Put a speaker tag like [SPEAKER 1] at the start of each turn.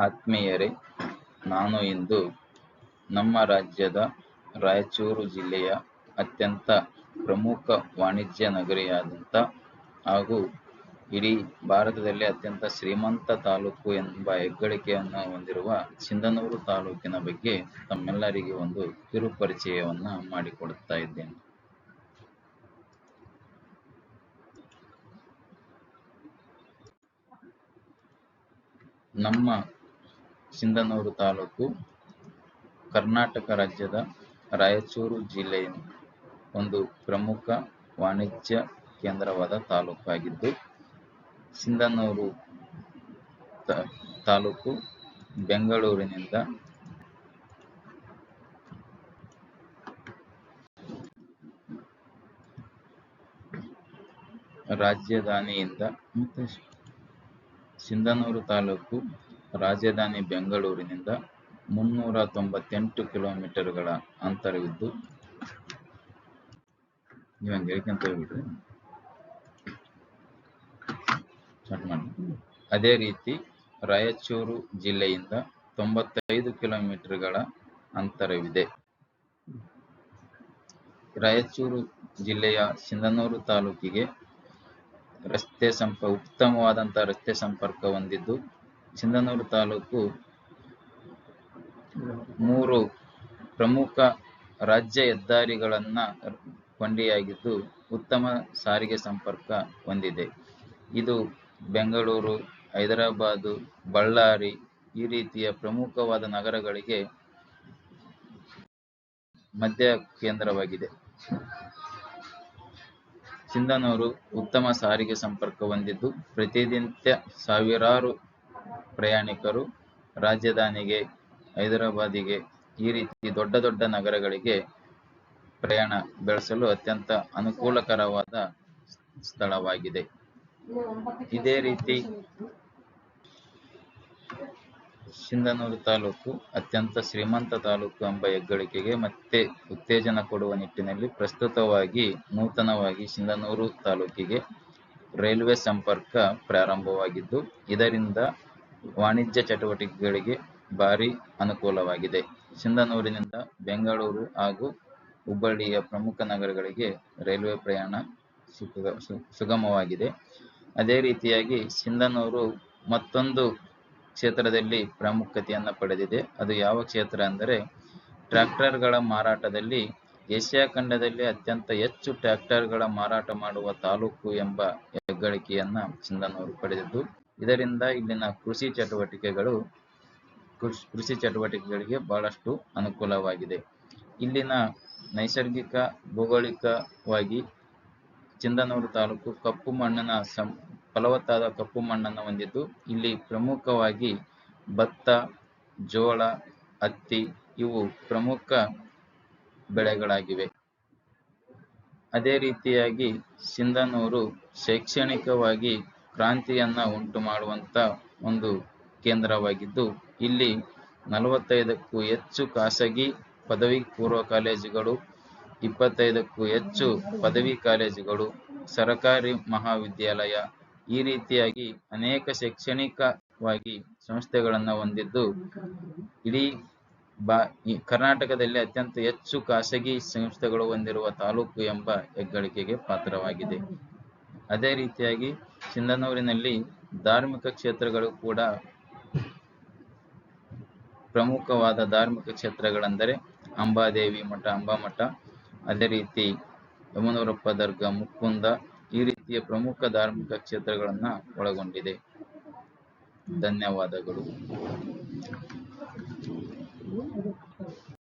[SPEAKER 1] ಆತ್ಮೀಯರೇ, ನಾನು ಇಂದು ನಮ್ಮ ರಾಜ್ಯದ ರಾಯಚೂರು ಜಿಲ್ಲೆಯ ಅತ್ಯಂತ ಪ್ರಮುಖ ವಾಣಿಜ್ಯ ನಗರಿಯಾದಂಥ ಹಾಗೂ ಇಡೀ ಭಾರತದಲ್ಲಿ ಅತ್ಯಂತ ಶ್ರೀಮಂತ ತಾಲೂಕು ಎಂಬ ಹೆಗ್ಗಳಿಕೆಯನ್ನು ಹೊಂದಿರುವ ಸಿಂಧನೂರು ತಾಲೂಕಿನ ಬಗ್ಗೆ ತಮ್ಮೆಲ್ಲರಿಗೆ ಒಂದು ಕಿರು ಪರಿಚಯವನ್ನು ಮಾಡಿಕೊಡುತ್ತಾ ಇದ್ದೇನೆ. ನಮ್ಮ ಸಿಂಧನೂರು ತಾಲೂಕು ಕರ್ನಾಟಕ ರಾಜ್ಯದ ರಾಯಚೂರು ಜಿಲ್ಲೆಯ ಒಂದು ಪ್ರಮುಖ ವಾಣಿಜ್ಯ ಕೇಂದ್ರವಾದ ತಾಲೂಕಾಗಿದ್ದು, ಸಿಂಧನೂರು ತಾಲೂಕು ಬೆಂಗಳೂರಿನಿಂದ ಸಿಂಧನೂರು ತಾಲೂಕು ರಾಜಧಾನಿ ಬೆಂಗಳೂರಿನಿಂದ 398 ಕಿಲೋಮೀಟರ್ಗಳ ಅಂತರವಿದ್ದು, ಅದೇ ರೀತಿ ರಾಯಚೂರು ಜಿಲ್ಲೆಯಿಂದ 95 ಕಿಲೋಮೀಟರ್ಗಳ ಅಂತರವಿದೆ. ರಾಯಚೂರು ಜಿಲ್ಲೆಯ ಸಿಂಧನೂರು ತಾಲೂಕಿಗೆ ಉತ್ತಮವಾದಂತಹ ರಸ್ತೆ ಸಂಪರ್ಕ ಹೊಂದಿದ್ದು, ಸಿಂಧನೂರು ತಾಲೂಕು 3 ಪ್ರಮುಖ ರಾಜ್ಯ ಹೆದ್ದಾರಿಗಳನ್ನ ಕೊಂಡಿಯಾಗಿದ್ದು ಉತ್ತಮ ಸಾರಿಗೆ ಸಂಪರ್ಕ ಹೊಂದಿದೆ. ಇದು ಬೆಂಗಳೂರು, ಹೈದರಾಬಾದು, ಬಳ್ಳಾರಿ ಈ ರೀತಿಯ ಪ್ರಮುಖವಾದ ನಗರಗಳಿಗೆ ಮಧ್ಯ ಕೇಂದ್ರವಾಗಿದೆ. ಸಿಂಧನೂರು ಉತ್ತಮ ಸಾರಿಗೆ ಸಂಪರ್ಕ ಹೊಂದಿದ್ದು, ಪ್ರತಿನಿತ್ಯ ಸಾವಿರಾರು ಪ್ರಯಾಣಿಕರು ರಾಜಧಾನಿಗೆ, ಹೈದರಾಬಾದಿಗೆ ಈ ರೀತಿ ದೊಡ್ಡ ದೊಡ್ಡ ನಗರಗಳಿಗೆ ಪ್ರಯಾಣ ಬೆಳೆಸಲು ಅತ್ಯಂತ ಅನುಕೂಲಕರವಾದ ಸ್ಥಳವಾಗಿದೆ. ಇದೇ ರೀತಿ ಸಿಂಧನೂರು ತಾಲೂಕು ಅತ್ಯಂತ ಶ್ರೀಮಂತ ತಾಲೂಕು ಎಂಬ ಹೆಗ್ಗಳಿಕೆಗೆ ಮತ್ತೆ ಉತ್ತೇಜನ ಕೊಡುವ ನಿಟ್ಟಿನಲ್ಲಿ ಪ್ರಸ್ತುತವಾಗಿ ನೂತನವಾಗಿ ಸಿಂಧನೂರು ತಾಲೂಕಿಗೆ ರೈಲ್ವೆ ಸಂಪರ್ಕ ಪ್ರಾರಂಭವಾಗಿದ್ದು, ಇದರಿಂದ ವಾಣಿಜ್ಯ ಚಟುವಟಿಕೆಗಳಿಗೆ ಭಾರಿ ಅನುಕೂಲವಾಗಿದೆ. ಸಿಂಧನೂರಿನಿಂದ ಬೆಂಗಳೂರು ಹಾಗೂ ಹುಬ್ಬಳ್ಳಿಯ ಪ್ರಮುಖ ನಗರಗಳಿಗೆ ರೈಲ್ವೆ ಪ್ರಯಾಣ ಸುಗಮವಾಗಿದೆ. ಅದೇ ರೀತಿಯಾಗಿ ಸಿಂಧನೂರು ಮತ್ತೊಂದು ಕ್ಷೇತ್ರದಲ್ಲಿ ಪ್ರಾಮುಖ್ಯತೆಯನ್ನು ಪಡೆದಿದೆ. ಅದು ಯಾವ ಕ್ಷೇತ್ರ ಅಂದರೆ, ಟ್ರ್ಯಾಕ್ಟರ್ಗಳ ಮಾರಾಟದಲ್ಲಿ ಏಷ್ಯಾ ಖಂಡದಲ್ಲಿ ಅತ್ಯಂತ ಹೆಚ್ಚು ಟ್ರ್ಯಾಕ್ಟರ್ಗಳ ಮಾರಾಟ ಮಾಡುವ ತಾಲೂಕು ಎಂಬ ಹೆಗ್ಗಳಿಕೆಯನ್ನ ಸಿಂಧನೂರು ಪಡೆದಿದ್ದು, ಇದರಿಂದ ಇಲ್ಲಿನ ಕೃಷಿ ಚಟುವಟಿಕೆಗಳಿಗೆ ಬಹಳಷ್ಟು ಅನುಕೂಲವಾಗಿದೆ. ಇಲ್ಲಿನ ನೈಸರ್ಗಿಕ ಭೌಗೋಳಿಕವಾಗಿ ಸಿಂಧನೂರು ತಾಲೂಕು ಕಪ್ಪು ಮಣ್ಣಿನ ಫಲವತ್ತಾದ ಕಪ್ಪು ಮಣ್ಣನ್ನು ಹೊಂದಿದ್ದು, ಇಲ್ಲಿ ಪ್ರಮುಖವಾಗಿ ಭತ್ತ, ಜೋಳ, ಹತ್ತಿ ಇವು ಪ್ರಮುಖ ಬೆಳೆಗಳಾಗಿವೆ. ಅದೇ ರೀತಿಯಾಗಿ ಸಿಂಧನೂರು ಶೈಕ್ಷಣಿಕವಾಗಿ ಕ್ರಾಂತಿಯನ್ನ ಉಂಟು ಮಾಡುವಂತ ಒಂದು ಕೇಂದ್ರವಾಗಿದ್ದು, ಇಲ್ಲಿ 45ಕ್ಕೂ ಹೆಚ್ಚು ಖಾಸಗಿ ಪದವಿ ಪೂರ್ವ ಕಾಲೇಜುಗಳು, 25ಕ್ಕೂ ಹೆಚ್ಚು ಪದವಿ ಕಾಲೇಜುಗಳು, ಸರಕಾರಿ ಮಹಾವಿದ್ಯಾಲಯ ಈ ರೀತಿಯಾಗಿ ಅನೇಕ ಶೈಕ್ಷಣಿಕವಾಗಿ ಸಂಸ್ಥೆಗಳನ್ನು ಹೊಂದಿದ್ದು, ಇಡೀ ಕರ್ನಾಟಕದಲ್ಲಿ ಅತ್ಯಂತ ಹೆಚ್ಚು ಖಾಸಗಿ ಸಂಸ್ಥೆಗಳು ಹೊಂದಿರುವ ತಾಲೂಕು ಎಂಬ ಹೆಗ್ಗಳಿಕೆಗೆ ಪಾತ್ರವಾಗಿದೆ. ಅದೇ ರೀತಿಯಾಗಿ ಸಿಂಧನೂರಿನಲ್ಲಿ ಧಾರ್ಮಿಕ ಕ್ಷೇತ್ರಗಳು ಕೂಡ ಪ್ರಮುಖವಾದ ಧಾರ್ಮಿಕ ಕ್ಷೇತ್ರಗಳೆಂದರೆ ಅಂಬಾದೇವಿ ಮಠ, ಅಂಬಾಮಠ, ಅದೇ ರೀತಿ ಯಮನೂರಪ್ಪ ದರ್ಗಾ, ಮುಕುಂದ ಈ ರೀತಿಯ ಪ್ರಮುಖ ಧಾರ್ಮಿಕ ಕ್ಷೇತ್ರಗಳನ್ನ ಒಳಗೊಂಡಿದೆ. ಧನ್ಯವಾದಗಳು.